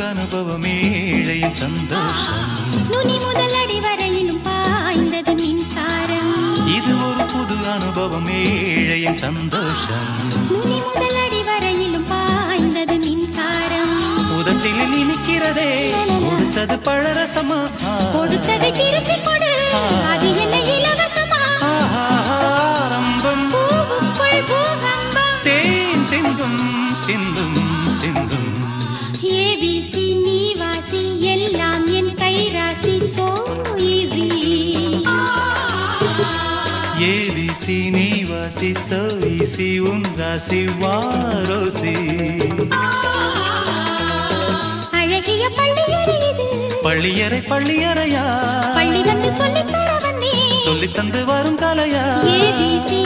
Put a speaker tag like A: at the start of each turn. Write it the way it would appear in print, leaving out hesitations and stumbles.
A: அனுபவம் ஏழையின் சந்தோஷம்
B: நுனி முதல் அடி வரையிலும் பாய்ந்தது மின்சாரம்
A: இது ஒரு புது அனுபவம் ஏழையின் சந்தோஷம்
B: நுனி முதல் அடி வரையிலும் பாய்ந்தது மின்சாரம்
A: உதட்டில் இனிக்கிறதே கொடுத்தது பழரசமா
B: கொடுத்ததை திருப்பி கொடு அது என்ன இலவசமா
A: ஆரம்பம்
B: பூவுக்குள் பூகம்பம்
A: தேன் சிந்தும் சிந்தும் சிந்தும்
B: ஏபிசி நீ வாசி எல்லாம் என் கைராசி சோ ஈஸி
A: ஏபிசி நீ வாசி சோ ஈஸி உன் ராசி வாரோசி
B: அழகிய பள்ளியறை இது
A: பள்ளியறை பள்ளியறையா
B: பள்ளி வந்து சொல்லித் தர வந்தேன்
A: சொல்லித் தந்து வரும் கலையா
B: ஏபிசி